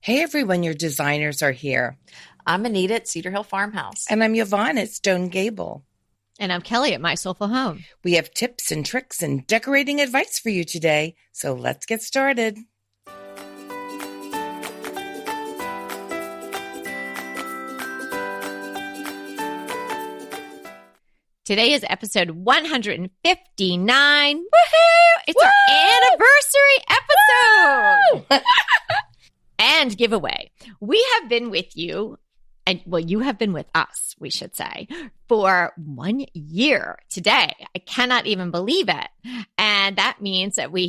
Hey everyone, your designers are here. I'm Anita at Cedar Hill Farmhouse. And I'm Yvonne at Stone Gable. And I'm Kelly at My Soulful Home. We have tips and tricks and decorating advice for you today, so let's get started. Today is episode 159. Woohoo! It's our anniversary episode. And giveaway. We have been with you, and you have been with us, we should say, for 1 year today. I cannot even believe it. And that means that we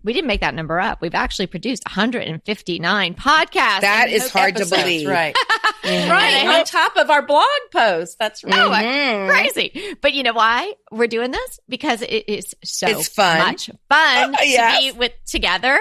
didn't make that number up. We've actually produced 159 podcasts. That is hard to believe. Right. Right. On top of our blog post. That's right. Crazy. But you know why we're doing this? Because it is it's fun. Much fun Yes. to be together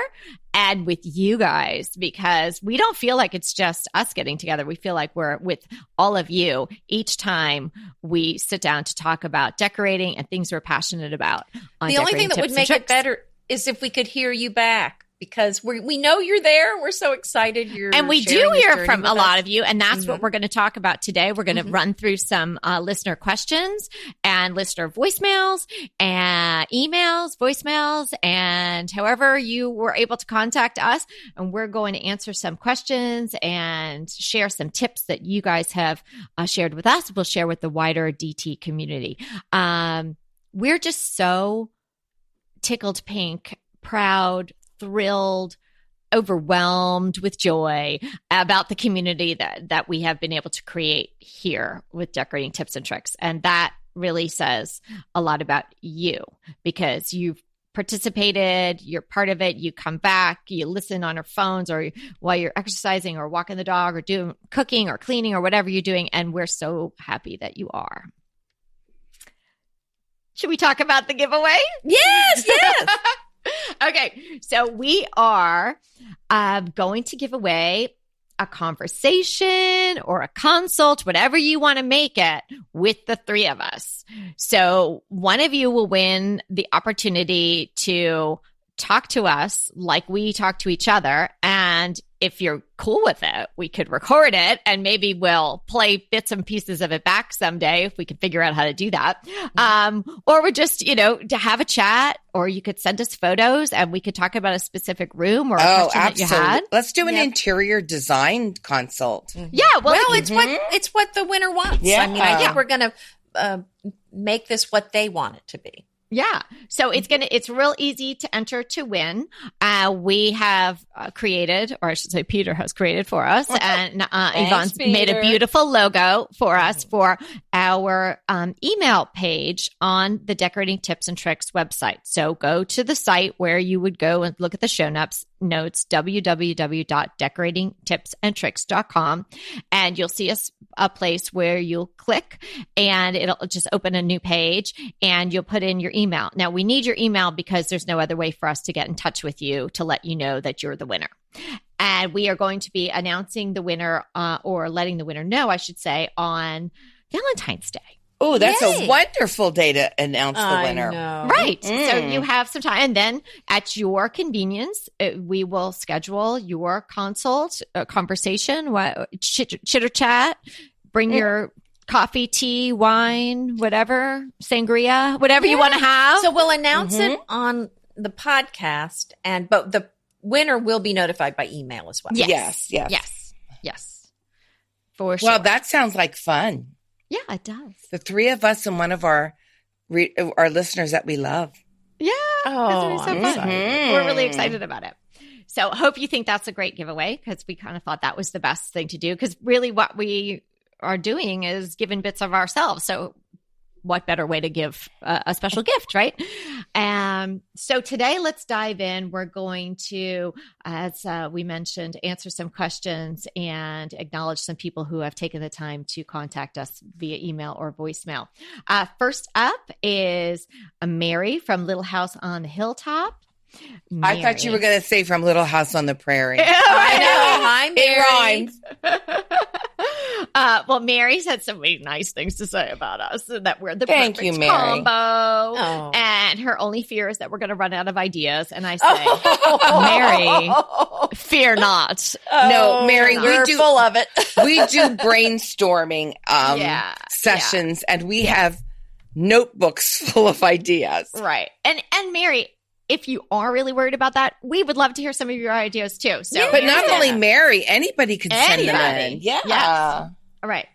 and with you guys, because we don't feel like it's just us getting together. We feel like we're with all of you each time we sit down to talk about decorating and things we're passionate about. The only thing that would make it better is if we could hear you back, because we know you're there. We're so excited. And we do hear from a lot of you, and that's what we're going to talk about today. We're going to run through some listener questions and listener voicemails and emails, voicemails, and however you were able to contact us. And we're going to answer some questions and share some tips that you guys have shared with us. We'll share with the wider DT community. We're just so tickled pink, proud, thrilled, overwhelmed with joy about the community that we have been able to create here with Decorating Tips and Tricks. And that really says a lot about you, because you've participated, you're part of it, you come back, you listen on our phones or while you're exercising or walking the dog or doing cooking or cleaning or whatever you're doing. And we're so happy that you are. Should we talk about the giveaway? Yes. Okay, so we are going to give away a conversation or a consult, whatever you want to make it, with the three of us. So one of you will win the opportunity to talk to us like we talk to each other. And if you're cool with it, we could record it and maybe we'll play bits and pieces of it back someday if we can figure out how to do that. Or we're just, to have a chat, or you could send us photos and we could talk about a specific room or a question that you had. Let's do an interior design consult. Yeah. Well, it's what the winner wants. Yeah. I mean, I think we're going to make this what they want it to be. Yeah. So it's real easy to enter to win. We have created, or I should say Peter has created for us, and Yvonne's made a beautiful logo for us for our email page on the Decorating Tips and Tricks website. So go to the site where you would go and look at the show notes, www.decoratingtipsandtricks.com, and you'll see a place where you'll click and it'll just open a new page and you'll put in your email. Now, we need your email because there's no other way for us to get in touch with you to let you know that you're the winner. And we are going to be announcing the winner or letting the winner know, I should say, on Valentine's Day. Oh, that's a wonderful day to announce the winner. Know. Right. So you have some time. And then at your convenience, we will schedule your consult, conversation, chitter chat, bring your coffee, tea, wine, whatever, sangria, whatever you want to have. So we'll announce it on the podcast, but the winner will be notified by email as well. Yes. For sure. Well, that sounds like fun. Yeah, it does. The three of us and one of our listeners that we love. Yeah. Oh, it's so fun. We're really excited about it. So hope you think that's a great giveaway, because we kind of thought that was the best thing to do, because really what we are doing is giving bits of ourselves. So what better way to give a special gift, right? So today, let's dive in. We're going to, as we mentioned, answer some questions and acknowledge some people who have taken the time to contact us via email or voicemail. First up is Mary from Little House on the Hilltop. Mary. I thought you were going to say from Little House on the Prairie. I know. Hi, Mary. It rhymes. Well, Mary's had some really nice things to say about us, that we're the Thank perfect you, Mary. combo. Oh. And her only fear is that we're going to run out of ideas. And I say, Mary, fear not. No, Mary, we're we do full of it. we do brainstorming sessions, and we have notebooks full of ideas. Right. And Mary, if you are really worried about that, we would love to hear some of your ideas too. So, But not only Mary, anybody could send them in. Yeah. Yes. All right.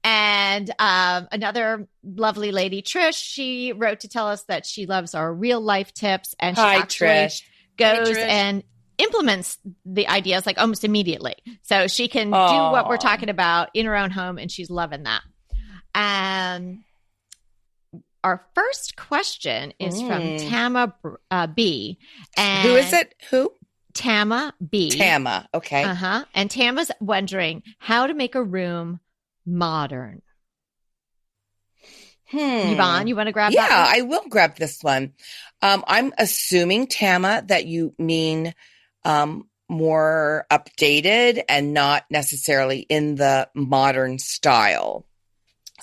And another lovely lady, Trish, she wrote to tell us that she loves our real life tips, and she actually Trish. goes Hey, Trish. and implements the ideas like almost immediately. So she can do what we're talking about in her own home, and she's loving that. And our first question is from Tama B. And Who is it? Who? Tama B. Tama. Okay. Uh-huh. And Tama's wondering how to make a room modern. Yvonne, you want to grab that? Yeah, one? I will grab this one. I'm assuming, Tama, that you mean more updated and not necessarily in the modern style.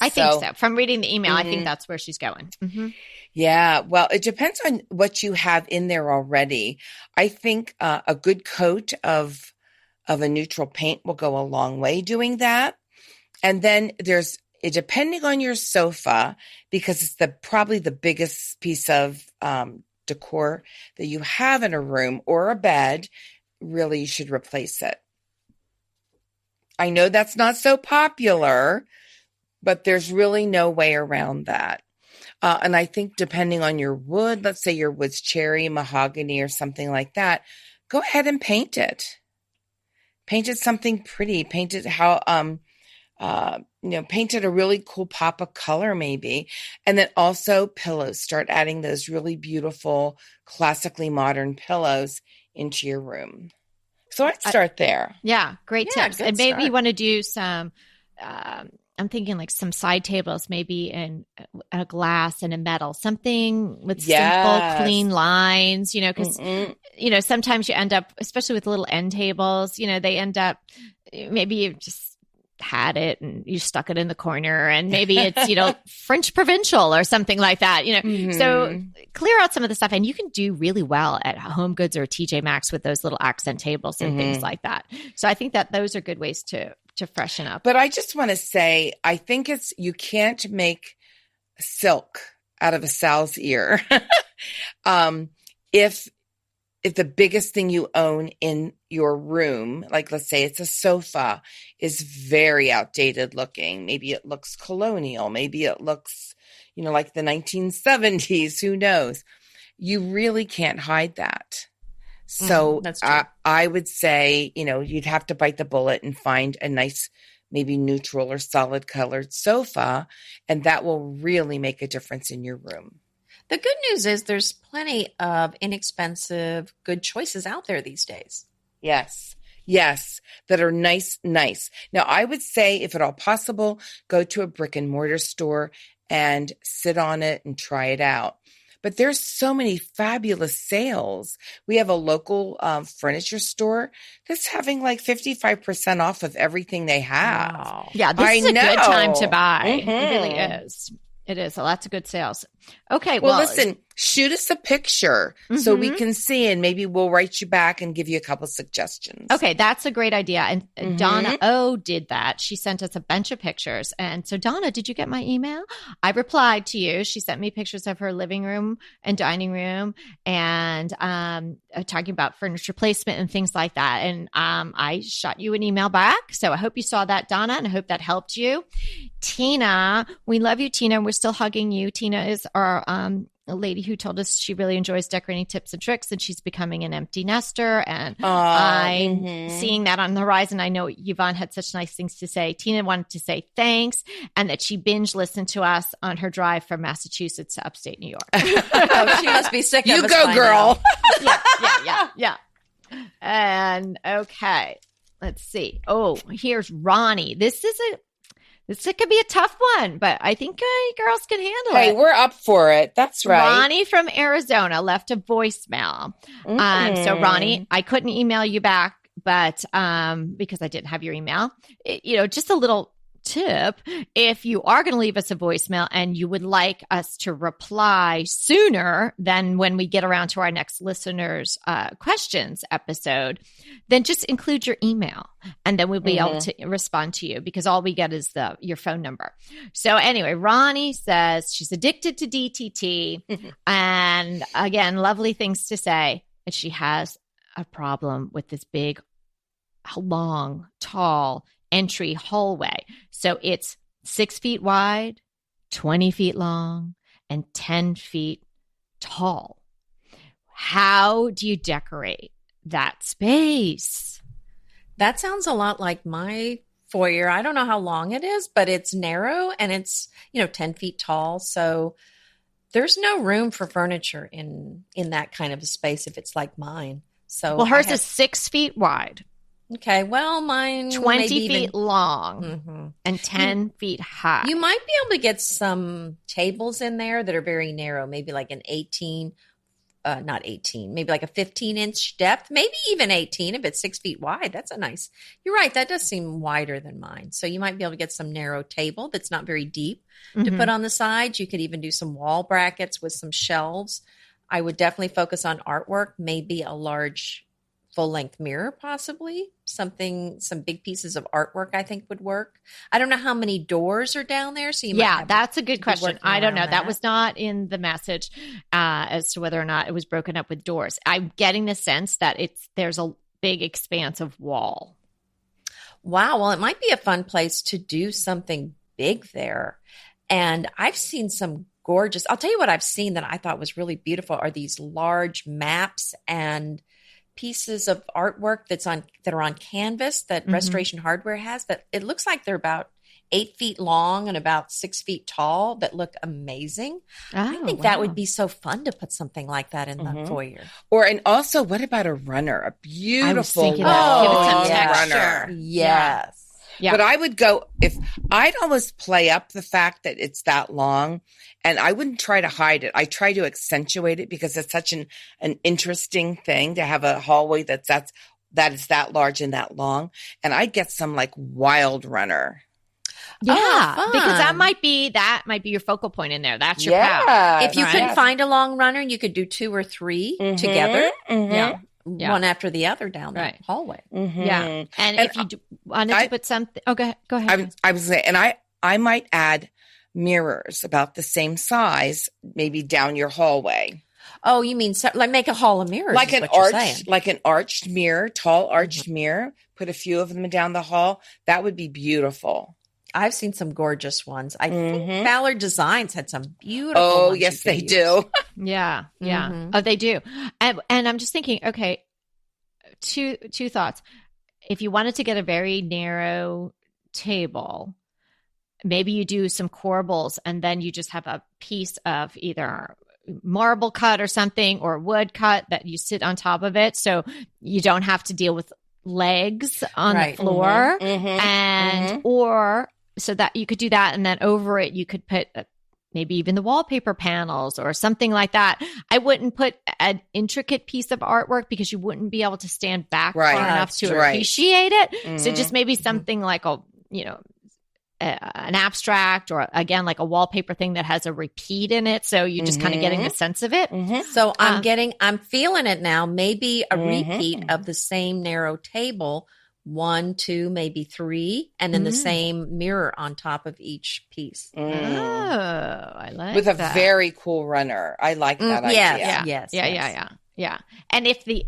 I think so. From reading the email, I think that's where she's going. Mm-hmm. Yeah, well, it depends on what you have in there already. I think a good coat of a neutral paint will go a long way doing that. And then depending on your sofa, because it's probably the biggest piece of decor that you have in a room or a bed, really you should replace it. I know that's not so popular, but there's really no way around that. And I think depending on your wood, let's say your wood's cherry, mahogany, or something like that, go ahead and paint it. Paint it something pretty. Paint it paint it a really cool pop of color maybe. And then also pillows. Start adding those really beautiful, classically modern pillows into your room. So I'd start there. Yeah, great tips. And maybe start. you want to do some, I'm thinking like some side tables, maybe in a glass and a metal, something with simple, clean lines, because, sometimes you end up, especially with little end tables, they end up, maybe you just had it and you stuck it in the corner, and maybe it's, French provincial or something like that, So clear out some of the stuff, and you can do really well at Home Goods or TJ Maxx with those little accent tables and things like that. So I think that those are good ways to freshen up. But I just want to say, I think you can't make silk out of a sow's ear. If the biggest thing you own in your room, like let's say it's a sofa, is very outdated looking. Maybe it looks colonial. Maybe it looks, like the 1970s. Who knows? You really can't hide that. So that's true. I would say, you'd have to bite the bullet and find a nice, maybe neutral or solid colored sofa, and that will really make a difference in your room. The good news is there's plenty of inexpensive, good choices out there these days. Yes, that are nice. Now, I would say, if at all possible, go to a brick and mortar store and sit on it and try it out. But there's so many fabulous sales. We have a local furniture store that's having like 55% off of everything they have. Wow. Yeah, this is a good time to buy. Mm-hmm. It really is. It is. Lots of good sales. Okay. Well, listen, shoot us a picture so we can see, and maybe we'll write you back and give you a couple suggestions. Okay. That's a great idea. And Donna O did that. She sent us a bunch of pictures. And so, Donna, did you get my email? I replied to you. She sent me pictures of her living room and dining room, and talking about furniture placement and things like that. And I shot you an email back. So I hope you saw that, Donna, and I hope that helped you. Tina, we love you, Tina. We're still hugging you. Tina is our a lady who told us she really enjoys decorating tips and tricks, and she's becoming an empty nester. And I'm seeing that on the horizon. I know Yvonne had such nice things to say. Tina wanted to say thanks, and that she binge listened to us on her drive from Massachusetts to upstate New York. Oh, she must be sick of You us go, by girl. Yeah. And okay, let's see. Oh, here's Ronnie. This could be a tough one, but I think girls can handle it. Hey, we're up for it. That's right. Ronnie from Arizona left a voicemail. So Ronnie, I couldn't email you back, but because I didn't have your email, just a little tip, if you are going to leave us a voicemail and you would like us to reply sooner than when we get around to our next listeners' questions episode, then just include your email and then we'll be able to respond to you, because all we get is your phone number. So anyway, Ronnie says she's addicted to DTT and again, lovely things to say. And she has a problem with this big, long, tall entry hallway. So it's 6 feet wide, 20 feet long, and 10 feet tall. How do you decorate that space? That sounds a lot like my foyer. I don't know how long it is, but it's narrow and it's, 10 feet tall. So there's no room for furniture in that kind of a space if it's like mine. So well, hers is 6 feet wide. Okay, well, mine 20 feet long and 10 feet high. You might be able to get some tables in there that are very narrow, maybe like an 18, not 18, maybe like a 15-inch depth, maybe even 18 if it's 6 feet wide. That's a nice, you're right, that does seem wider than mine. So you might be able to get some narrow table that's not very deep to put on the sides. You could even do some wall brackets with some shelves. I would definitely focus on artwork, maybe a large full-length mirror, possibly some big pieces of artwork I think would work. I don't know how many doors are down there, so that's a good question. I don't know. That was not in the message as to whether or not it was broken up with doors. I'm getting the sense that there's a big expanse of wall. Wow. Well, it might be a fun place to do something big there. And I've seen some gorgeous. I'll tell you what I've seen that I thought was really beautiful are these large maps and pieces of artwork that are on canvas that Restoration Hardware has, that it looks like they're about 8 feet long and about 6 feet tall, that look amazing. I think that would be so fun to put something like that in the foyer. And also, what about a runner? A beautiful give it some texture. runner. Yes. Yeah. But I would go, I'd almost play up the fact that it's that long, and I wouldn't try to hide it. I try to accentuate it because it's such an interesting thing to have a hallway that is that large and that long. And I'd get some like wild runner. Yeah, because that might be your focal point in there. That's your path. If you couldn't find a long runner, you could do 2 or 3 together. Yeah. One after the other down the hallway. Yeah. And if you wanted to put something, go ahead. I was saying, and I might add mirrors about the same size, maybe down your hallway. Oh, you mean like make a hall of mirrors? Like an arched mirror, tall arched mirror. Put a few of them down the hall. That would be beautiful. I've seen some gorgeous ones. I think Ballard Designs had some beautiful ones. Oh, yes, they do. Yeah. Oh, they do. And I'm just thinking, okay, two thoughts. If you wanted to get a very narrow table, maybe you do some corbels and then you just have a piece of either marble cut or something or wood cut that you sit on top of it. So you don't have to deal with legs on the floor or so that you could do that. And then over it, you could put maybe even the wallpaper panels or something like that. I wouldn't put an intricate piece of artwork because you wouldn't be able to stand back far enough to appreciate it. So just maybe something like an abstract or again, like a wallpaper thing that has a repeat in it. So you're just kind of getting the sense of it. So I'm feeling it now. Maybe a repeat of the same narrow table, 1, 2, maybe 3, and then the same mirror on top of each piece. Oh, I like with that. A very cool runner. I like that idea. Yeah. And if the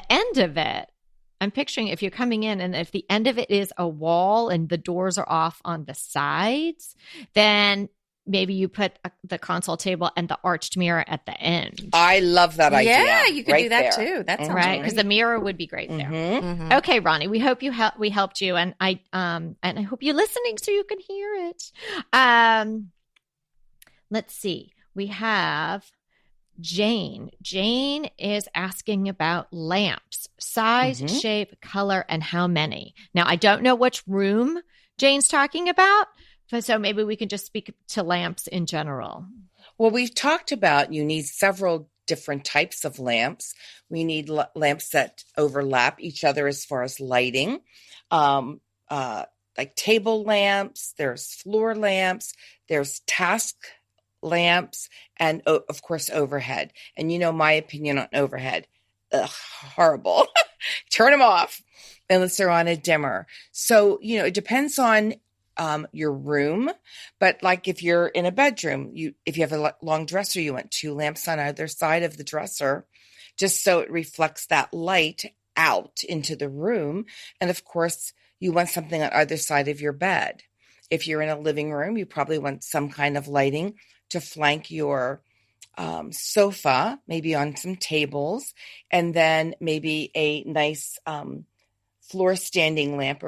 end of it, I'm picturing if you're coming in and if the end of it is a wall and the doors are off on the sides, then maybe you put the console table and the arched mirror at the end. I love that idea. Yeah, you could do that too. That sounds right, because the mirror would be great there. Okay, Ronnie, we hope we helped you, and I hope you're listening so you can hear it. Let's see. We have Jane. Jane is asking about lamps, size, shape, color, and how many. Now, I don't know which room Jane's talking about, so maybe we can just speak to lamps in general. Well, we've talked about you need several different types of lamps. We need lamps that overlap each other as far as lighting. like table lamps, there's floor lamps, there's task lamps, and of course overhead. And you know my opinion on overhead. Ugh, horrible. Turn them off unless they're on a dimmer. So, it depends on your room, but like if you're in a bedroom, if you have a long dresser, you want 2 lamps on either side of the dresser, just so it reflects that light out into the room. And of course, you want something on either side of your bed. If you're in a living room, you probably want some kind of lighting to flank your sofa, maybe on some tables, and then maybe a nice floor standing lamp.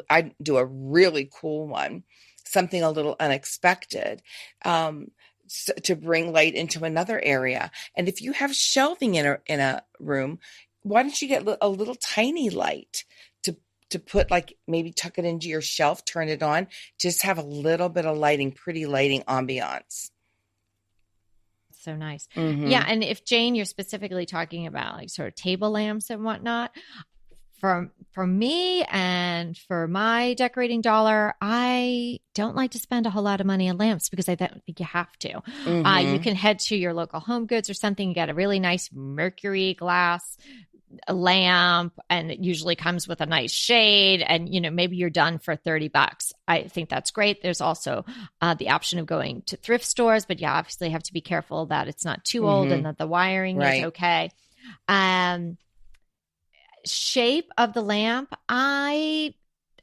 I do a really cool one, something a little unexpected, to bring light into another area. And if you have shelving in a room, why don't you get a little tiny light to put, like, maybe tuck it into your shelf, turn it on, just have a little bit of lighting, pretty lighting ambiance. So nice. Mm-hmm. Yeah. And if Jane, you're specifically talking about like sort of table lamps and whatnot, for me and for my decorating dollar, I don't like to spend a whole lot of money on lamps because I don't think you have to. Mm-hmm. You can head to your local Home Goods or something, get a really nice mercury glass lamp, and it usually comes with a nice shade, and maybe you're done for $30. I think that's great. There's also the option of going to thrift stores, but you obviously have to be careful that it's not too old and that the wiring is okay. Shape of the lamp, I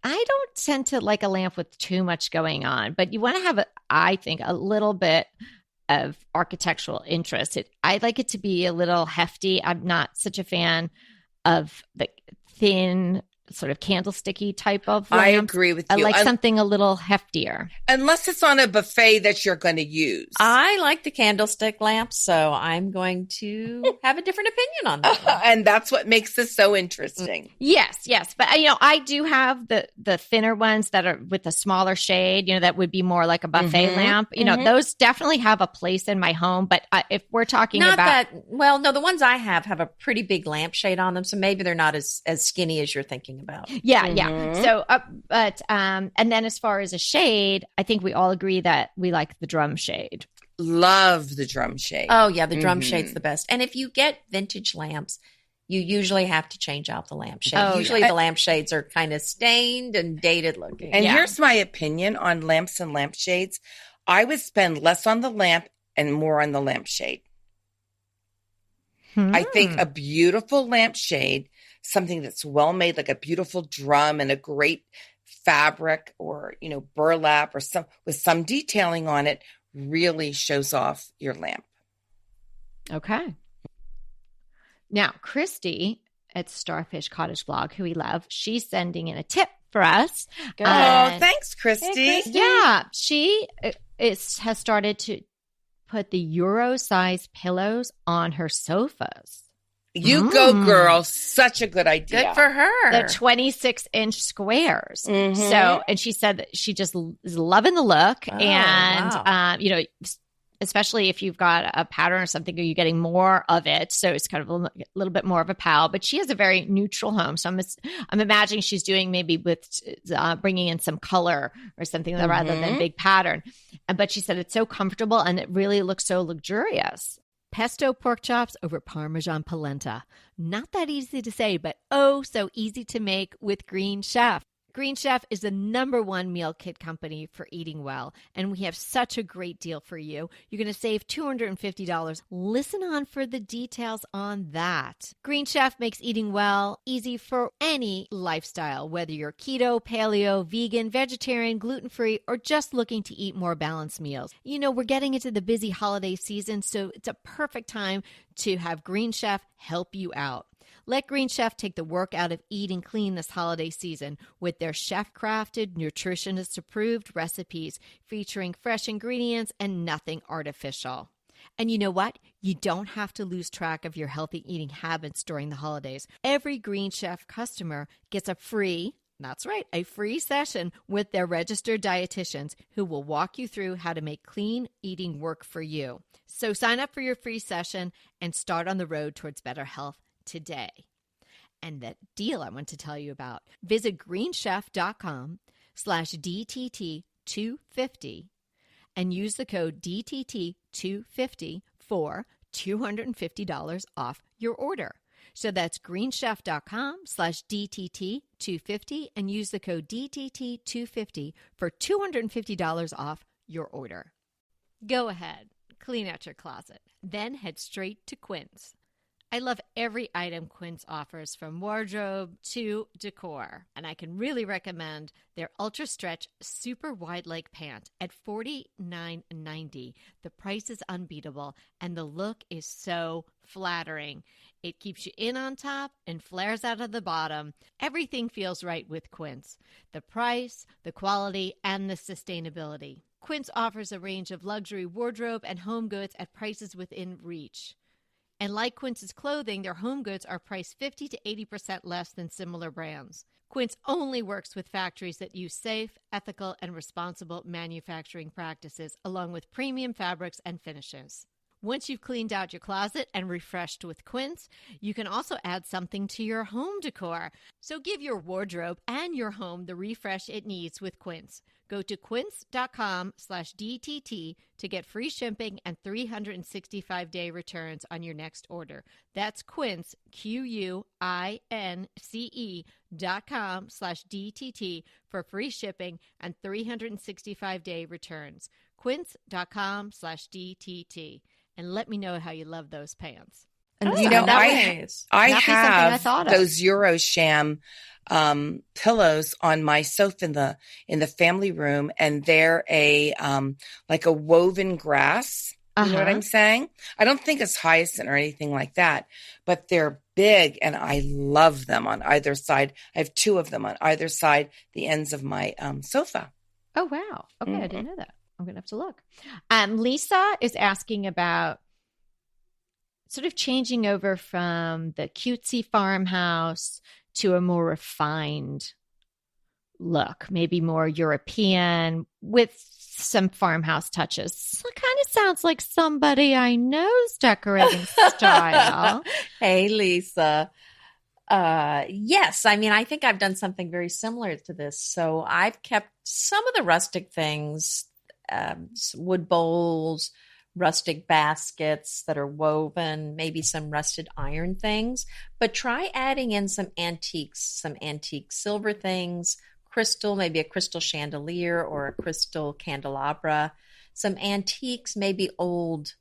don't tend to like a lamp with too much going on, but you want to have I think a little bit of architectural interest. I like it to be a little hefty. I'm not such a fan of the thin, sort of candlesticky type of lamp. I agree with you. I like something a little heftier. Unless it's on a buffet that you're going to use. I like the candlestick lamp, so I'm going to have a different opinion on that. And that's what makes this so interesting. Yes. But I do have the thinner ones that are with a smaller shade, that would be more like a buffet lamp. Those definitely have a place in my home. But if we're talking about the ones I have a pretty big lampshade on them, so maybe they're not as skinny as you're thinking about. Yeah. So, and then as far as a shade, I think we all agree that we like the drum shade. Love the drum shade. Oh yeah, the drum shade's the best. And if you get vintage lamps, you usually have to change out the lampshade. Usually the lampshades are kind of stained and dated looking. And here's my opinion on lamps and lampshades. I would spend less on the lamp and more on the lampshade. I think a beautiful lampshade, something that's well made, like a beautiful drum and a great fabric or, burlap or with some detailing on it, really shows off your lamp. Okay. Now, Christy at Starfish Cottage Blog, who we love, she's sending in a tip for us. Good. Thanks, Christy. Hey, Christy. Yeah, she has started to put the Euro-size pillows on her sofas. You go, girl. Such a good idea. Good for her. The 26-inch squares. So, and she said that she just is loving the look. And, especially if you've got a pattern or something, you're getting more of it. So it's kind of a little bit more of a pal. But she has a very neutral home. So I'm imagining she's doing maybe with bringing in some color or something rather than big pattern. But she said it's so comfortable and it really looks so luxurious. Pesto pork chops over Parmesan polenta. Not that easy to say, but oh, so easy to make with Green Chef. Green Chef is the #1 meal kit company for eating well, and we have such a great deal for you. You're going to save $250. Listen on for the details on that. Green Chef makes eating well easy for any lifestyle, whether you're keto, paleo, vegan, vegetarian, gluten-free, or just looking to eat more balanced meals. We're getting into the busy holiday season, so it's a perfect time to have Green Chef help you out. Let Green Chef take the work out of eating clean this holiday season with their chef-crafted, nutritionist-approved recipes featuring fresh ingredients and nothing artificial. And you know what? You don't have to lose track of your healthy eating habits during the holidays. Every Green Chef customer gets a free session with their registered dietitians who will walk you through how to make clean eating work for you. So sign up for your free session and start on the road towards better health today. And that deal I want to tell you about. Visit greenchef.com, quince.com/DTT250 and use the code DTT250 for $250 off your order. So that's greenchef.com/DTT250 and use the code DTT250 for $250 off your order. Go ahead, clean out your closet, then head straight to Quince. I love every item Quince offers, from wardrobe to decor, and I can really recommend their Ultra Stretch Super Wide Leg Pant at $49.90. The price is unbeatable, and the look is so flattering. It keeps you in on top and flares out of the bottom. Everything feels right with Quince. The price, the quality, and the sustainability. Quince offers a range of luxury wardrobe and home goods at prices within reach. And like Quince's clothing, their home goods are priced 50 to 80% less than similar brands. Quince only works with factories that use safe, ethical, and responsible manufacturing practices, along with premium fabrics and finishes. Once you've cleaned out your closet and refreshed with Quince, you can also add something to your home decor. So give your wardrobe and your home the refresh it needs with Quince. Go to quince.com/DTT to get free shipping and 365-day returns on your next order. That's Quince, QUINCE.com/DTT for free shipping and 365-day returns. Quince.com/DTT. And let me know how you love those pants. And Oh, you know, nice. I Not be something I have thought of. those Eurosham pillows on my sofa in the family room, and they're a like a woven grass. You know what I'm saying? I don't think it's hyacinth or anything like that, but they're big, and I love them on either side. I have two of them on either side, the ends of my sofa. Oh, wow. Okay, I didn't know that. I'm going to have to look. Lisa is asking about sort of changing over from the cutesy farmhouse to a more refined look, maybe more European with some farmhouse touches. It kind of sounds like somebody I know's decorating style. Hey, Lisa. Yes. I mean, I think I've done something very similar to this. So I've kept some of the rustic things, wood bowls, rustic baskets that are woven, maybe some rusted iron things, but try adding in some antiques, some antique silver things, crystal, maybe a crystal chandelier or a crystal candelabra, some antiques, maybe old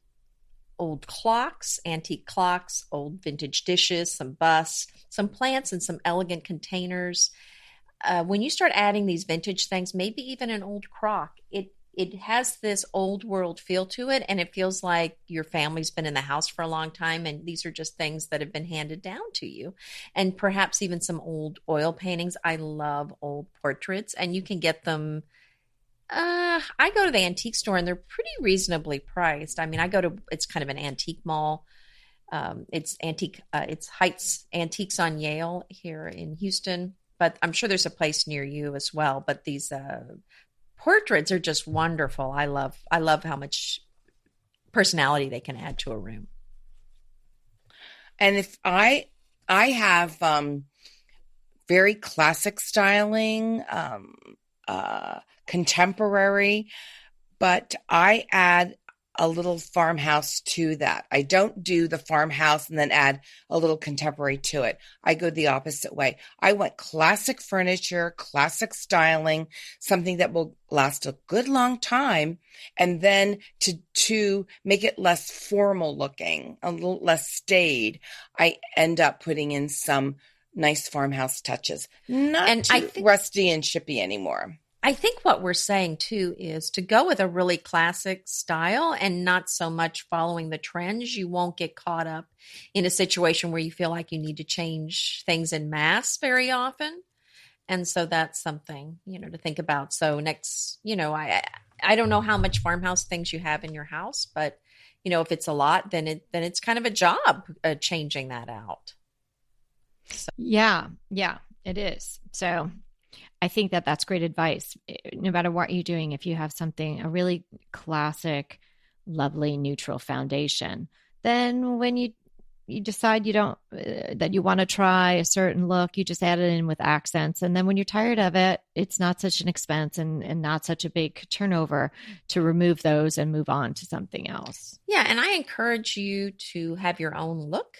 clocks, antique clocks, old vintage dishes, some busts, some plants, and some elegant containers. When you start adding these vintage things, maybe even an old crock, it has this old world feel to it, and it feels like your family's been in the house for a long time, and these are just things that have been handed down to you. And perhaps even some old oil paintings. I love old portraits, and you can get them. I go to the antique store, and they're pretty reasonably priced. I mean, it's kind of an antique mall. It's Heights Antiques on Yale here in Houston, but I'm sure there's a place near you as well. But these portraits are just wonderful. I love how much personality they can add to a room. And if I have very classic styling, contemporary, but I add a little farmhouse to that. I don't do the farmhouse and then add a little contemporary to it. I go the opposite way. I want classic furniture, classic styling, something that will last a good long time. And then to make it less formal looking, a little less staid, I end up putting in some nice farmhouse touches. Not too rusty and chippy anymore. I think what we're saying too is to go with a really classic style and not so much following the trends. You won't get caught up in a situation where you feel like you need to change things en masse very often. And so that's something, to think about. So next, I don't know how much farmhouse things you have in your house, but if it's a lot, then it's kind of a job changing that out. So. Yeah, it is. So I think that's great advice. No matter what you're doing, if you have a really classic, lovely, neutral foundation, then when you you decide you don't, that you want to try a certain look, you just add it in with accents. And then when you're tired of it, it's not such an expense and not such a big turnover to remove those and move on to something else. Yeah. And I encourage you to have your own look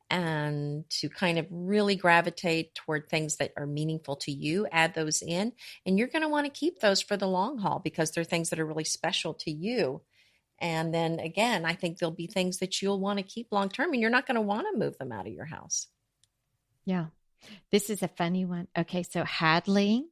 and to kind of really gravitate toward things that are meaningful to you, add those in, and you're going to want to keep those for the long haul because they're things that are really special to you. And then again, I think there'll be things that you'll want to keep long term and you're not going to want to move them out of your house. Yeah. This is a funny one. Okay. So Hadley.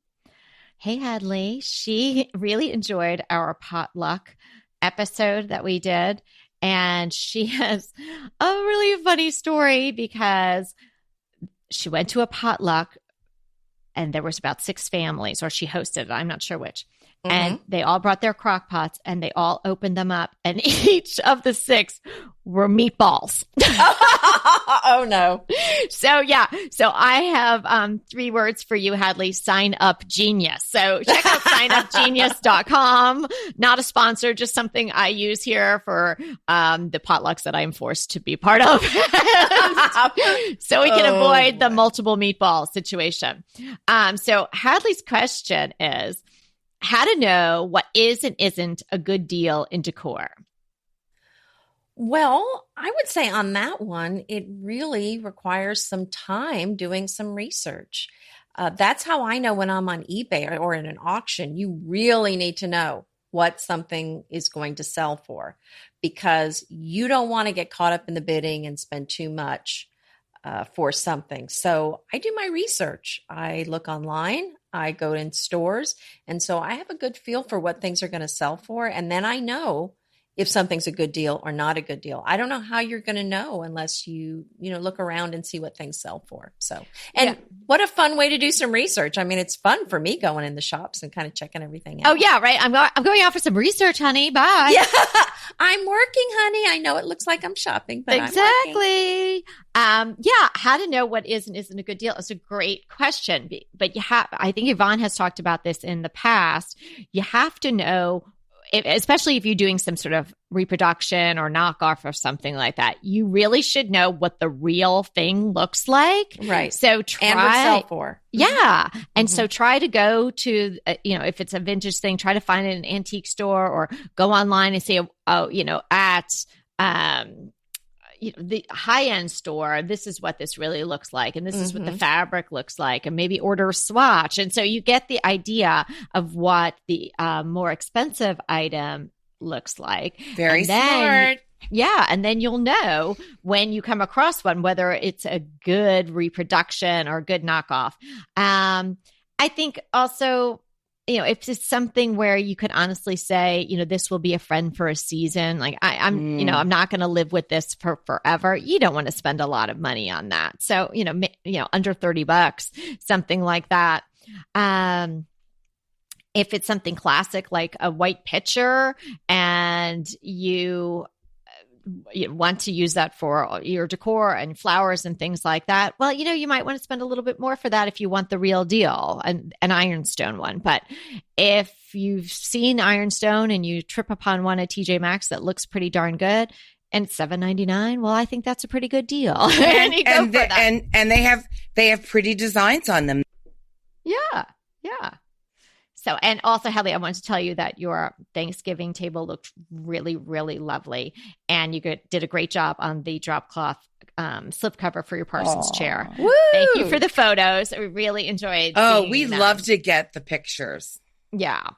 Hey, Hadley. She really enjoyed our potluck episode that we did. And she has a really funny story because she went to a potluck and there was about 6 families, or she hosted it. I'm not sure which. Mm-hmm. And they all brought their crock pots and they all opened them up. And each of the 6 were meatballs. Oh, no. So, yeah. So I have 3 words for you, Hadley. Sign up genius. So check out signupgenius.com. Not a sponsor, just something I use here for the potlucks that I'm forced to be part of. So we can avoid the multiple meatball situation. So Hadley's question is, how to know what is and isn't a good deal in decor? Well, I would say on that one, it really requires some time doing some research. That's how I know when I'm on eBay or in an auction, you really need to know what something is going to sell for because you don't want to get caught up in the bidding and spend too much for something. So I do my research. I look online. I go in stores. And so I have a good feel for what things are going to sell for. And then I know if something's a good deal or not a good deal. I don't know how you're going to know unless you look around and see what things sell for. So, and what a fun way to do some research. I mean, it's fun for me going in the shops and kind of checking everything out. Oh yeah, right. I'm going out for some research, honey. Bye. Yeah, I'm working, honey. I know it looks like I'm shopping, but exactly. Yeah, how to know what is and isn't a good deal is a great question. But I think Yvonne has talked about this in the past. You have to know, especially if you're doing some sort of reproduction or knockoff or something like that, you really should know what the real thing looks like. Right. So and would sell for. Yeah. And so try to go to, if it's a vintage thing, try to find it in an antique store or go online and say, at, the high-end store, this is what this really looks like. And this is what the fabric looks like. And maybe order a swatch. And so you get the idea of what the more expensive item looks like. Very smart. Yeah. And then you'll know when you come across one, whether it's a good reproduction or a good knockoff. I think also, if it's something where you could honestly say, this will be a friend for a season, like I'm not going to live with this for forever. You don't want to spend a lot of money on that. So, under $30, something like that. If it's something classic, like a white pitcher and you want to use that for your decor and flowers and things like that, well, you might want to spend a little bit more for that if you want the real deal, an ironstone one. But if you've seen ironstone and you trip upon one at TJ Maxx that looks pretty darn good and it's $7.99, well, I think that's a pretty good deal. And they have pretty designs on them. Yeah. So, and also, Hadley, I wanted to tell you that your Thanksgiving table looked really, really lovely. And you did a great job on the drop cloth slipcover for your Parsons chair. Woo! Thank you for the photos. We really enjoyed seeing we them. love to get the pictures. Yeah.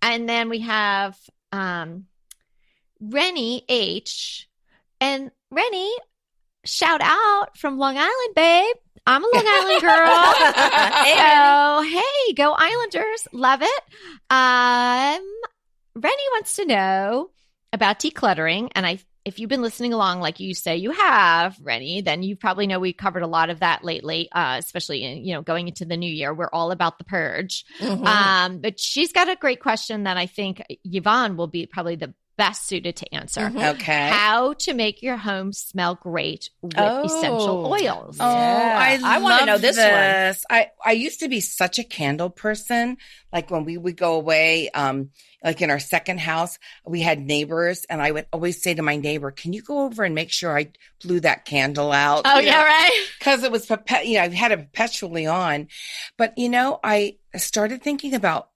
And then we have Rennie H. And Rennie, shout out from Long Island, babe. I'm a Long Island girl. Hey, go Islanders. Love it. Rennie wants to know about decluttering. And if you've been listening along, like you say you have, Rennie, then you probably know we covered a lot of that lately, especially in, going into the new year. We're all about the purge. But she's got a great question that I think Yvonne will be probably the best suited to answer. Okay. How to make your home smell great with essential oils. Oh, I want to know love this one. I used to be such a candle person. Like when we would go away, like in our second house, we had neighbors, and I would always say to my neighbor, "Can you go over and make sure I blew that candle out?" Oh, yeah, right. Because it was, I had it perpetually on. But I started thinking about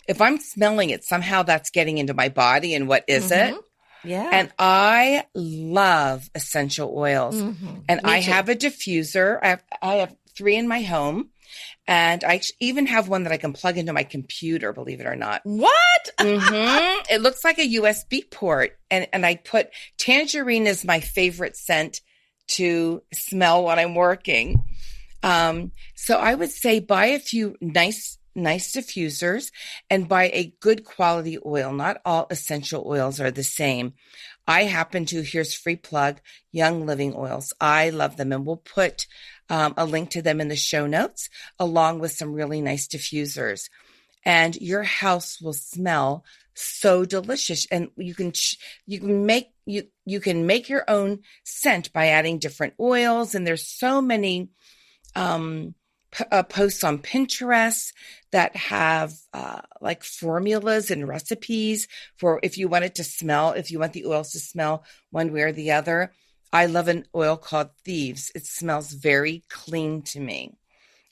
if I'm smelling it, somehow that's getting into my body, and what is it? Yeah. And I love essential oils. And I have a diffuser. I have 3 in my home. And I even have one that I can plug into my computer, believe it or not. What? It looks like a USB port. And I put tangerine is my favorite scent to smell when I'm working. So I would say buy a few nice diffusers and buy a good quality oil. Not all essential oils are the same. I happen to, here's free plug, Young Living Oils. I love them, and we'll put a link to them in the show notes, along with some really nice diffusers. And your house will smell so delicious. And you can make your own scent by adding different oils. And there's so many posts on Pinterest that have like formulas and recipes for if you want the oils to smell one way or the other. I love an oil called Thieves. It smells very clean to me,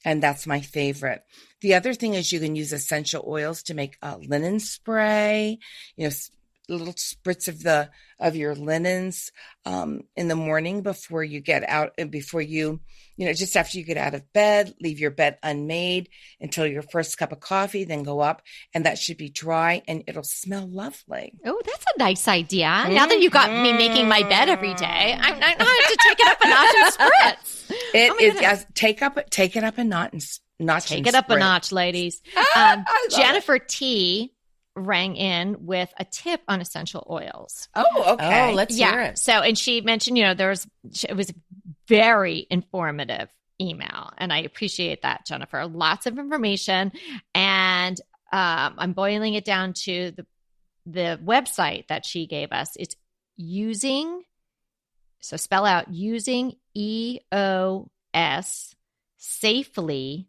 and that's my favorite. The other thing is you can use essential oils to make a linen spray, little spritz of your linens in the morning before you get out, and before you just after you get out of bed. Leave your bed unmade until your first cup of coffee, then go up, and that should be dry, and it'll smell lovely. Oh, that's a nice idea. Now that you got me making my bed every day, I have to take it up a notch and spritz. Take it up a notch. Take it up a notch, ladies. Jennifer T rang in with a tip on essential oils. Oh, okay. Oh, let's hear it. So, and she mentioned, it was a very informative email, and I appreciate that, Jennifer. Lots of information, and I'm boiling it down to the website that she gave us. It's spell out using EOS safely.com.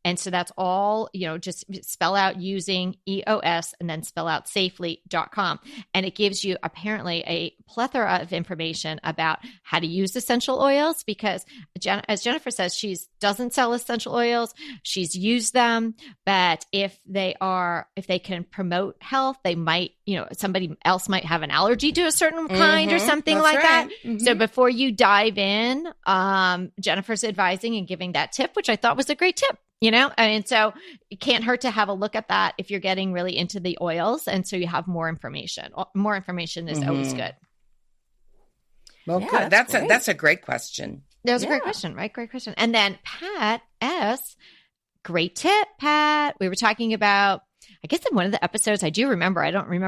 And so that's all, just spell out using EOS and then spell out safely.com. And it gives you apparently a plethora of information about how to use essential oils, because as Jennifer says, she doesn't sell essential oils. She's used them, but if they can promote health, they might, somebody else might have an allergy to a certain kind or something like that. So before you dive in, Jennifer's advising and giving that tip, which I thought was a great tip. And so it can't hurt to have a look at that if you're getting really into the oils. And so you have more information. More information is always good. Well, good. That's a great question. That was a great question, right? Great question. And then Pat S., great tip, Pat. We were talking about, I guess in one of the episodes, I don't remember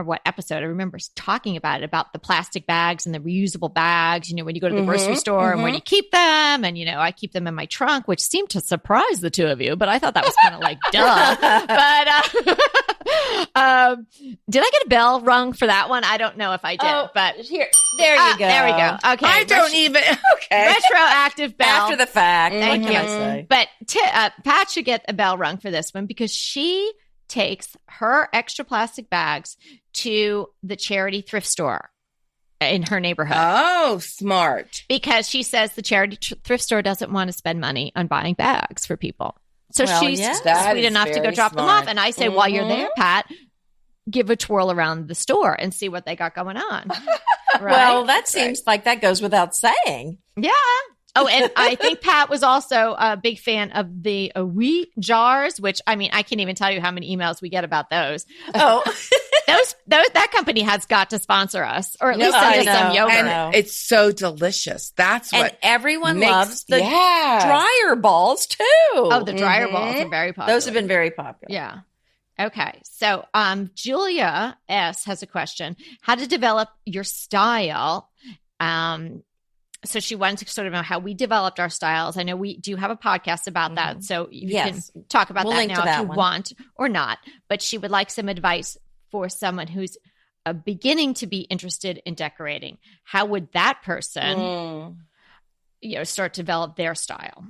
what episode. I remember talking about the plastic bags and the reusable bags, when you go to the grocery store and where you keep them. And, I keep them in my trunk, which seemed to surprise the two of you, but I thought that was kind of like, duh. But did I get a bell rung for that one? I don't know if I did, but there you go. There we go. Okay. I don't even, okay. Retroactive bell. After the fact. Thank what you. can I say? But Pat should get a bell rung for this one, because she takes her extra plastic bags to the charity thrift store in her neighborhood. Oh, smart. Because she says the charity thrift store doesn't want to spend money on buying bags for people. So she's sweet enough to go drop them off. And I say, while you're there, Pat, give a twirl around the store and see what they got going on. Right? Well, that seems like that goes without saying. Yeah. Oh, and I think Pat was also a big fan of the wheat jars, which, I can't even tell you how many emails we get about those. Oh, that company has got to sponsor us, or at least send us some yogurt. And it's so delicious. That's what. And everyone loves the dryer balls too. Oh, the dryer balls are very popular. Those have been very popular. Yeah. Okay. So, Julia S. has a question: how to develop your style? So she wanted to sort of know how we developed our styles. I know we do have a podcast about that, so you can talk about that now if you want or not. But she would like some advice for someone who's beginning to be interested in decorating? How would that person, start to develop their style?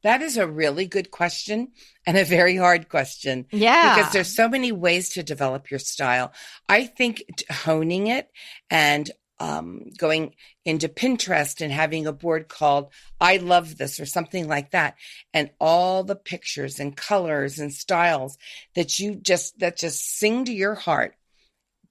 That is a really good question and a very hard question. Yeah. Because there's so many ways to develop your style. I think honing it and going into Pinterest and having a board called I Love This or something like that, and all the pictures and colors and styles that just sing to your heart,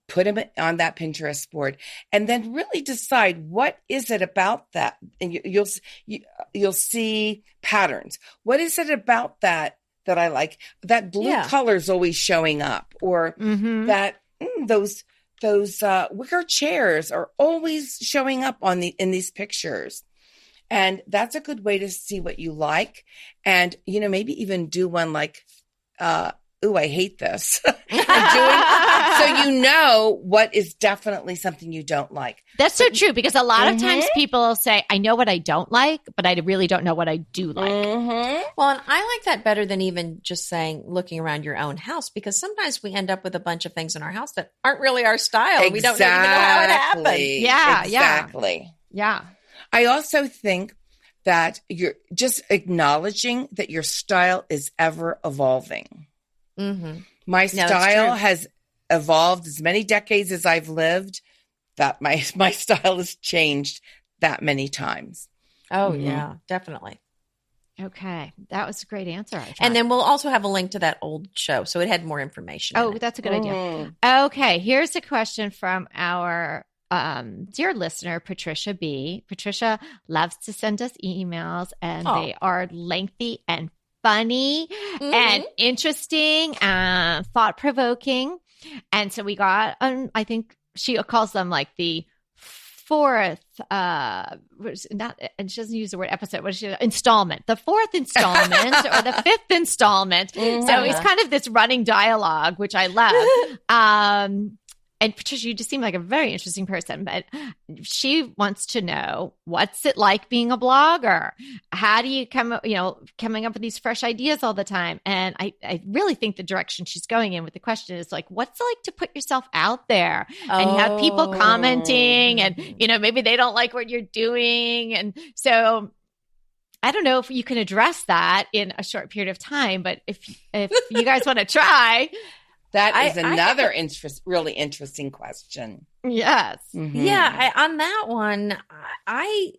put them on that Pinterest board, and then really decide what is it about that, and you'll see patterns. What is it about that I like? That blue color is always showing up, or that those wicker chairs are always showing up in these pictures. And that's a good way to see what you like. And, maybe even do one like, ooh, I hate this. So what is definitely something you don't like. That's so true, because a lot of times people will say, I know what I don't like, but I really don't know what I do like. Well, and I like that better than even just saying looking around your own house, because sometimes we end up with a bunch of things in our house that aren't really our style. Exactly. We don't even know how it happened. Yeah, exactly. Yeah. I also think that you're just acknowledging that your style is ever evolving. My style has evolved as many decades as I've lived, that my style has changed that many times. Oh, yeah, definitely. Okay. That was a great answer. And then we'll also have a link to that old show, so it had more information. Oh, that's a good idea. Okay. Here's a question from our dear listener, Patricia B. Patricia loves to send us emails, and they are lengthy and funny and interesting and thought-provoking. And so we got, I think she calls them like the fourth, and she doesn't use the word episode, what is she, installment, the fourth installment or the fifth installment. So it's kind of this running dialogue, which I love. And Patricia, you just seem like a very interesting person, but she wants to know, what's it like being a blogger? How do you coming up with these fresh ideas all the time? And I really think the direction she's going in with the question is like, what's it like to put yourself out there? And you have people commenting and, maybe they don't like what you're doing. And so I don't know if you can address that in a short period of time, but if you guys want to try. That is another really interesting question. Yes. Yeah. On that one, part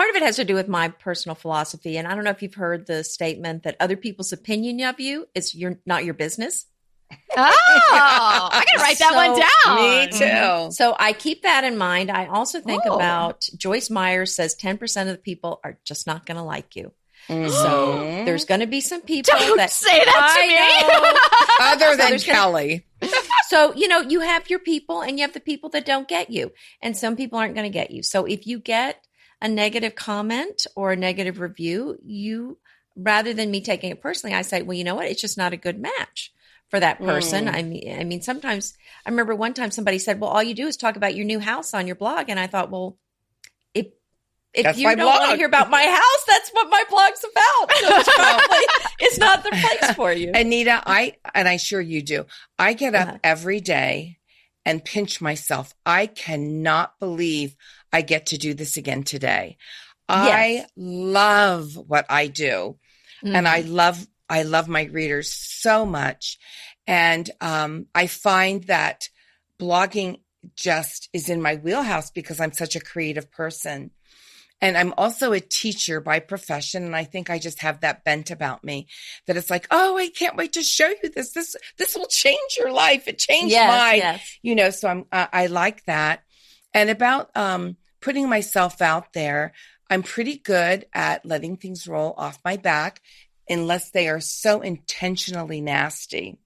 of it has to do with my personal philosophy. And I don't know if you've heard the statement that other people's opinion of you is not your business. Oh, I got to write that one down. Me too. So I keep that in mind. I also think about Joyce Meyer says 10% of the people are just not going to like you. So there's going to be some people Don't say that to me. Other than Kelly. So, you have your people and you have the people that don't get you. And some people aren't going to get you. So if you get a negative comment or a negative review, rather than me taking it personally, I say, well, you know what? It's just not a good match for that person. I mean, sometimes I remember one time somebody said, well, all you do is talk about your new house on your blog. And I thought, well, if you don't want to hear about my house, that's what my blog's about. So it's not the place for you. Anita, I'm sure you do. I get up every day and pinch myself. I cannot believe I get to do this again today. I love what I do. And I love my readers so much. And I find that blogging just is in my wheelhouse because I'm such a creative person. And I'm also a teacher by profession. And I think I just have that bent about me that it's like, oh, I can't wait to show you this. This will change your life. It changed mine, so I like that. And about, putting myself out there, I'm pretty good at letting things roll off my back unless they are so intentionally nasty.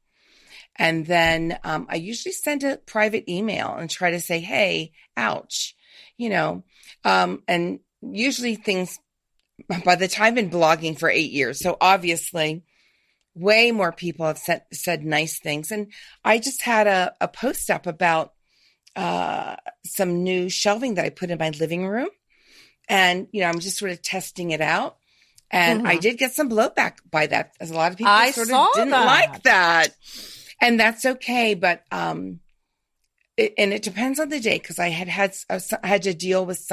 And then, I usually send a private email and try to say, hey, ouch, and usually things, by the time I've been blogging for 8 years, so obviously way more people have said nice things. And I just had a post up about some new shelving that I put in my living room. And, I'm just sort of testing it out. And I did get some blowback by that, as a lot of people didn't like that. And that's okay. But, and it depends on the day, because I had to deal with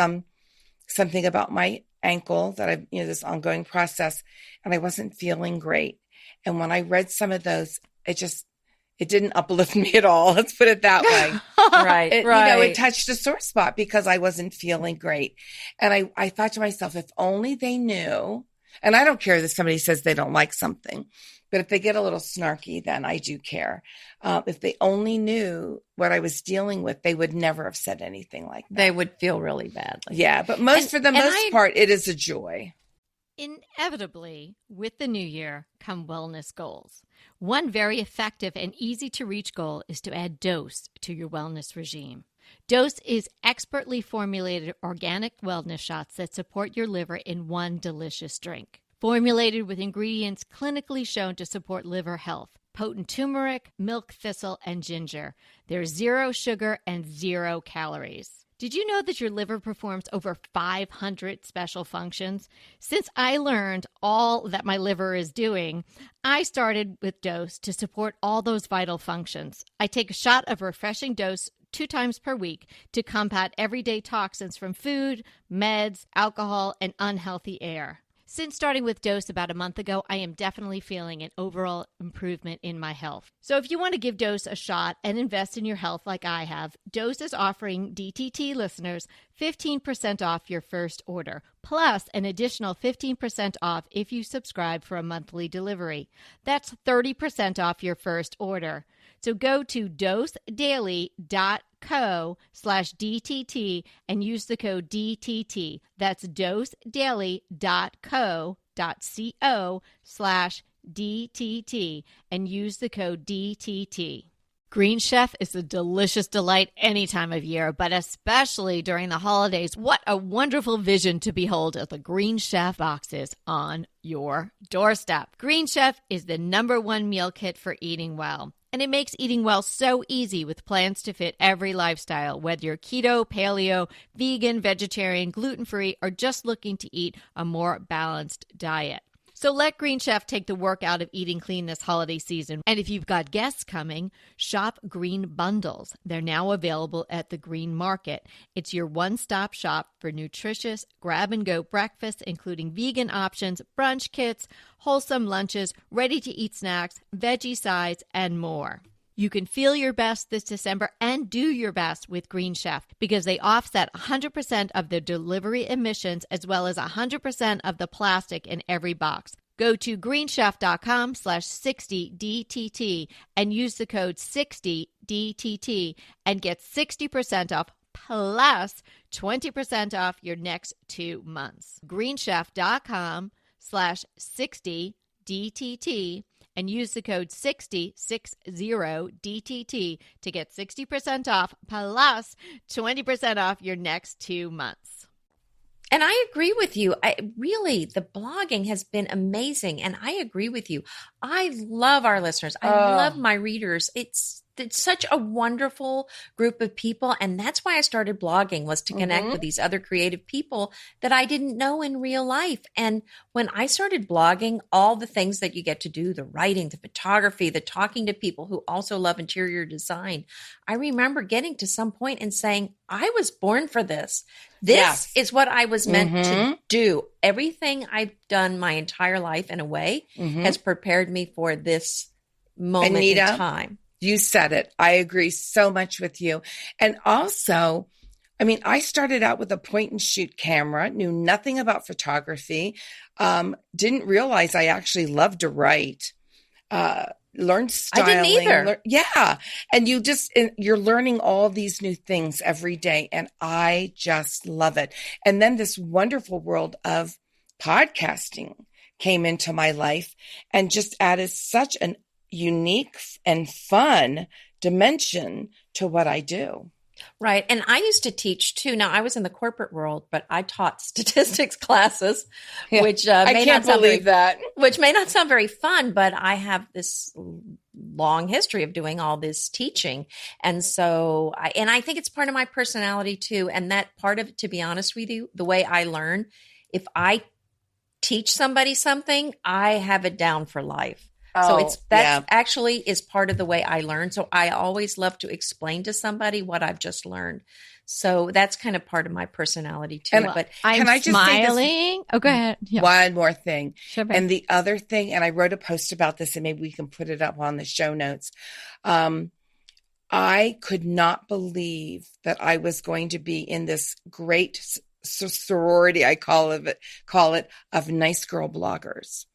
something about my ankle that this ongoing process, and I wasn't feeling great. And when I read some of those, it didn't uplift me at all. Let's put it that way. Right. It touched a sore spot because I wasn't feeling great. And I thought to myself, if only they knew, and I don't care that somebody says they don't like something, but if they get a little snarky, then I do care. If they only knew what I was dealing with, they would never have said anything like that. They would feel really badly. Yeah. But for the most part, it is a joy. Inevitably, with the new year come wellness goals. One very effective and easy to reach goal is to add Dose to your wellness regime. Dose is expertly formulated organic wellness shots that support your liver in one delicious drink. Formulated with ingredients clinically shown to support liver health. Potent turmeric, milk thistle, and ginger. There's 0 sugar and 0 calories. Did you know that your liver performs over 500 special functions? Since I learned all that my liver is doing, I started with Dose to support all those vital functions. I take a shot of refreshing Dose 2 times per week to combat everyday toxins from food, meds, alcohol, and unhealthy air. Since starting with Dose about a month ago, I am definitely feeling an overall improvement in my health. So if you want to give Dose a shot and invest in your health like I have, Dose is offering DTT listeners 15% off your first order, plus an additional 15% off if you subscribe for a monthly delivery. That's 30% off your first order. So go to dosedaily.co/DTT and use the code DTT. That's dosedaily.co.co/DTT and use the code DTT. Green Chef is a delicious delight any time of year, but especially during the holidays. What a wonderful vision to behold as the Green Chef boxes on your doorstep. Green Chef is the #1 meal kit for eating well. And it makes eating well so easy with plans to fit every lifestyle, whether you're keto, paleo, vegan, vegetarian, gluten-free, or just looking to eat a more balanced diet. So let Green Chef take the work out of eating clean this holiday season. And if you've got guests coming, shop Green Bundles. They're now available at the Green Market. It's your one-stop shop for nutritious grab-and-go breakfasts, including vegan options, brunch kits, wholesome lunches, ready-to-eat snacks, veggie sides, and more. You can feel your best this December and do your best with Green Chef because they offset 100% of the delivery emissions as well as 100% of the plastic in every box. Go to greenchef.com/60DTT and use the code 60DTT and get 60% off plus 20% off your next 2 months. greenchef.com/60DTT and use the code 60DTT to get 60% off plus 20% off your next 2 months. And I agree with you. The blogging has been amazing. And I agree with you. I love our listeners. I love my readers. It's such a wonderful group of people. And that's why I started blogging, was to connect with these other creative people that I didn't know in real life. And when I started blogging, all the things that you get to do, the writing, the photography, the talking to people who also love interior design, I remember getting to some point and saying, I was born for this. This is what I was meant to do. Everything I've done my entire life in a way has prepared me for this moment Anita, in time. You said it. I agree so much with you. And also, I started out with a point and shoot camera, knew nothing about photography, didn't realize I actually loved to write, learned styling. I didn't either. And you're learning all these new things every day. And I just love it. And then this wonderful world of podcasting came into my life and just added such an unique and fun dimension to what I do. Right. And I used to teach too. Now I was in the corporate world, but I taught statistics classes, which I can't believe that. Which may not sound very fun, but I have this long history of doing all this teaching. And so I think it's part of my personality too. And that part of it, to be honest with you, the way I learn, if I teach somebody something, I have it down for life. So Oh, that's yeah. actually is part of the way I learn. So I always love to explain to somebody what I've just learned. So that's kind of part of my personality too. And But I'm can I just say this smiling. Oh, go ahead. Yeah. one more thing? Sure, babe. And the other thing, and I wrote a post about this, and maybe we can put it up on the show notes. I could not believe that I was going to be in this great sorority, I call it, of nice girl bloggers.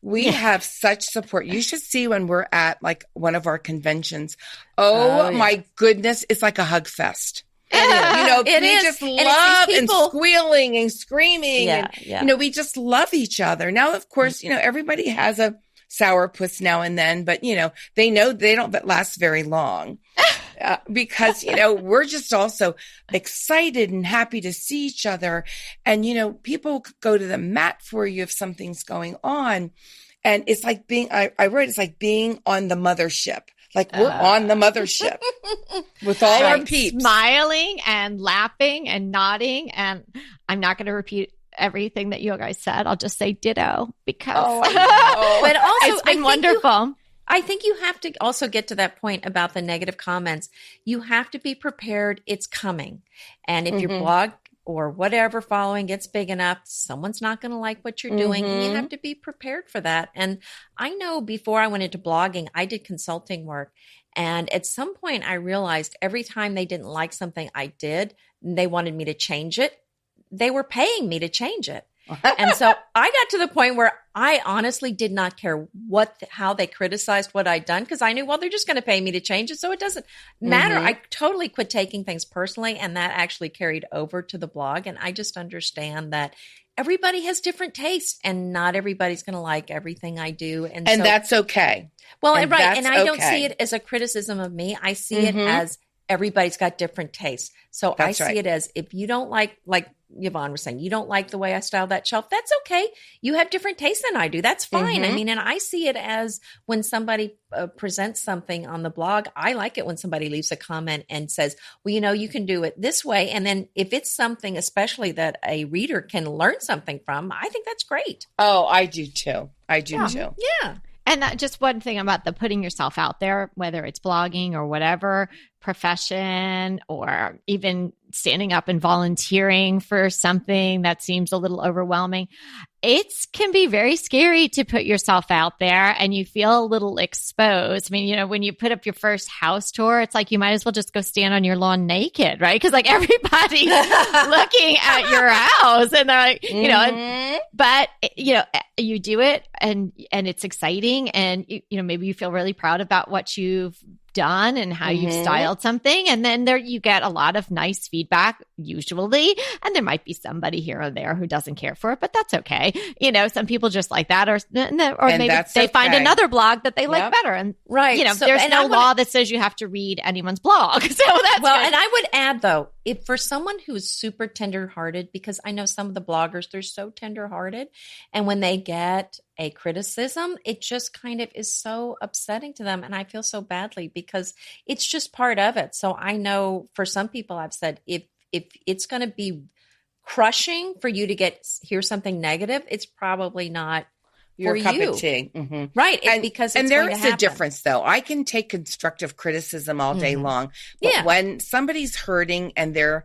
We have such support. You should see when we're at like one of our conventions. Oh, yeah. my goodness. It's like a hug fest. It is. You know, It we is. just And it's these love and people- squealing and screaming. Yeah, And, yeah. you know, we just love each other. Now, of course, you know, everybody has a sourpuss now and then, but, you know they don't last very long. Because, you know, we're just also excited and happy to see each other. And, you know, people go to the mat for you if something's going on. And it's like I wrote, it's like being on the mothership. Like we're on the mothership with all our peeps. Smiling and laughing and nodding. And I'm not going to repeat everything that you guys said. I'll just say ditto because But also, it's been wonderful. I think you have to also get to that point about the negative comments. You have to be prepared. It's coming. And if your blog or whatever following gets big enough, someone's not going to like what you're doing. And you have to be prepared for that. And I know before I went into blogging, I did consulting work. And at some point I realized every time they didn't like something I did, and they wanted me to change it, they were paying me to change it. And so I got to the point where I honestly did not care how they criticized what I'd done, because I knew, well, they're just going to pay me to change it. So it doesn't matter. I totally quit taking things personally. And that actually carried over to the blog. And I just understand that everybody has different tastes and not everybody's going to like everything I do. And so, that's okay. Well, And right. that's And I don't okay. see it as a criticism of me. I see it as everybody's got different tastes. So That's I see right. it as if you don't like Yvonne was saying, you don't like the way I styled that shelf. That's okay. You have different tastes than I do. That's fine. I mean, and I see it as when somebody presents something on the blog, I like it when somebody leaves a comment and says, well, you know, you can do it this way. And then if it's something, especially that a reader can learn something from, I think that's great. Oh, I do too. I do too. Yeah. And that just one thing about the putting yourself out there, whether it's blogging or whatever profession, or even standing up and volunteering for something that seems a little overwhelming. It can be very scary to put yourself out there and you feel a little exposed. I mean, you know, when you put up your first house tour, it's like you might as well just go stand on your lawn naked, right? Because like everybody's looking at your house and they're like, you know, but you know, you do it and it's exciting, and you know, maybe you feel really proud about what you've done and how you've styled something. And then there you get a lot of nice feedback usually. And there might be somebody here or there who doesn't care for it, but that's okay. You know, some people just like that, or maybe they find another blog that they like better. And right. You know, So- there's and no I would- law that says you have to read anyone's blog. So that's well, good. and I would add though, if for someone who's super tenderhearted, because I know some of the bloggers, they're so tenderhearted, and when they get a criticism, it just kind of is so upsetting to them. And I feel so badly because it's just part of it. So I know for some people, I've said, if it's going to be crushing for you to hear something negative, it's probably not Your for cup you. of tea. Right. And, because it's and there going to is a happen. difference though. I can take constructive criticism all day long, but Yeah. when somebody's hurting and they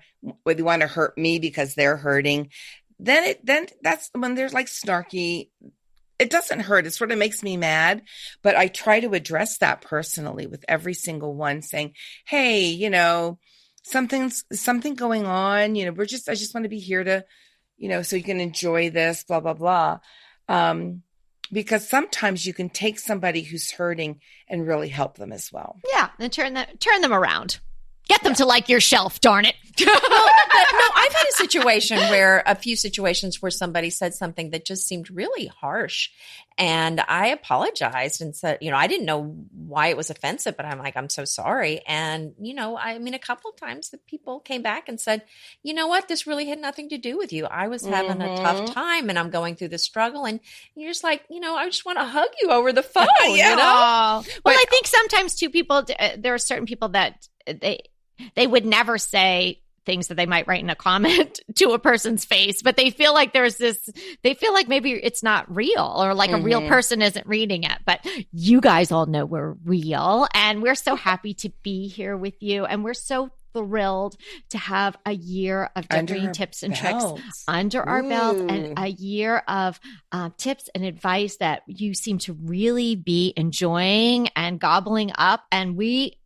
want to hurt me because they're hurting, then that's when there's like snarky. It doesn't hurt. It sort of makes me mad, but I try to address that personally with every single one, saying, hey, you know, something going on, you know, I just want to be here to, you know, so you can enjoy this, blah, blah, blah. Because sometimes you can take somebody who's hurting and really help them as well. Yeah, and turn them around. Get them to like your shelf, darn it. But no, I've had a few situations where somebody said something that just seemed really harsh. And I apologized and said, you know, I didn't know why it was offensive, but I'm like, I'm so sorry. And, you know, I mean, a couple of times the people came back and said, you know what, this really had nothing to do with you. I was having a tough time and I'm going through this struggle. And you're just like, you know, I just want to hug you over the phone, you know? Well, I think sometimes too, there are certain people that they would never say things that they might write in a comment to a person's face, but they feel like they feel like maybe it's not real, or like a real person isn't reading it. But you guys all know we're real, and we're so happy to be here with you. And we're so thrilled to have a year of decorating tips and tricks under our belt, and a year of tips and advice that you seem to really be enjoying and gobbling up. And we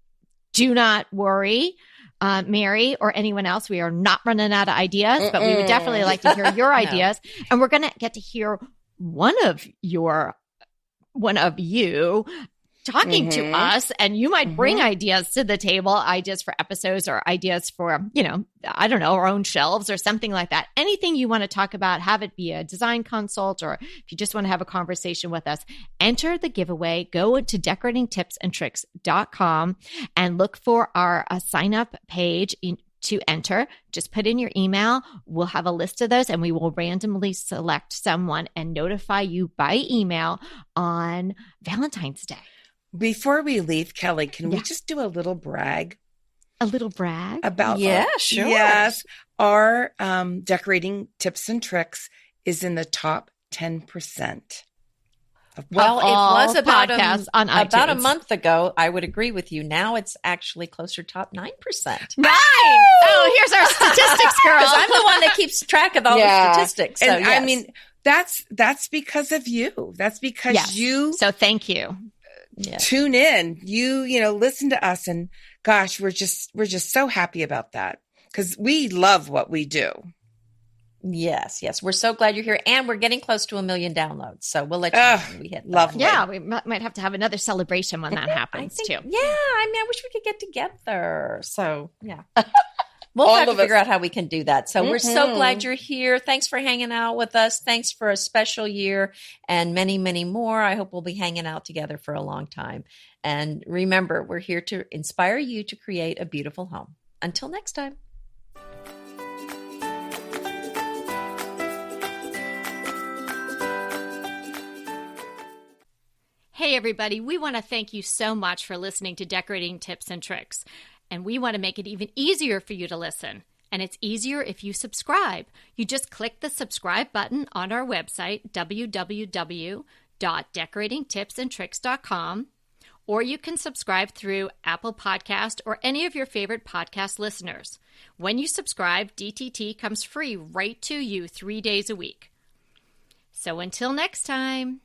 do not worry, Mary or anyone else. We are not running out of ideas, but we would definitely like to hear your ideas. And we're going to get to hear one of you talking to us, and you might bring ideas to the table, ideas for episodes or ideas for, I don't know, our own shelves or something like that. Anything you want to talk about, have it be a design consult, or if you just want to have a conversation with us, enter the giveaway. Go to decoratingtipsandtricks.com and look for our sign up page to enter. Just put in your email. We'll have a list of those, and we will randomly select someone and notify you by email on Valentine's Day. Before we leave, Kelly, can we just do a little brag? A little brag? About sure. Yes. Our decorating tips and tricks is in the top 10%. Well, it was about a month ago. I would agree with you. Now it's actually closer top 9%. 9! Oh, here's our statistics girl. Because I'm the one that keeps track of all the statistics. So, and I mean, that's because of you. That's because you. So thank you. Tune in, you listen to us, and gosh, we're just so happy about that, because we love what we do. Yes. We're so glad you're here, and we're getting close to 1 million downloads. So we'll let you know when we hit that. Lovely. Yeah, we might have to have another celebration when that happens too. Yeah, I wish we could get together. So yeah. We'll have to figure out how we can do that. So we're so glad you're here. Thanks for hanging out with us. Thanks for a special year and many, many more. I hope we'll be hanging out together for a long time. And remember, we're here to inspire you to create a beautiful home. Until next time. Hey, everybody. We want to thank you so much for listening to Decorating Tips and Tricks. And we want to make it even easier for you to listen. And it's easier if you subscribe. You just click the subscribe button on our website, www.decoratingtipsandtricks.com, or you can subscribe through Apple Podcast or any of your favorite podcast listeners. When you subscribe, DTT comes free right to you 3 days a week. So until next time.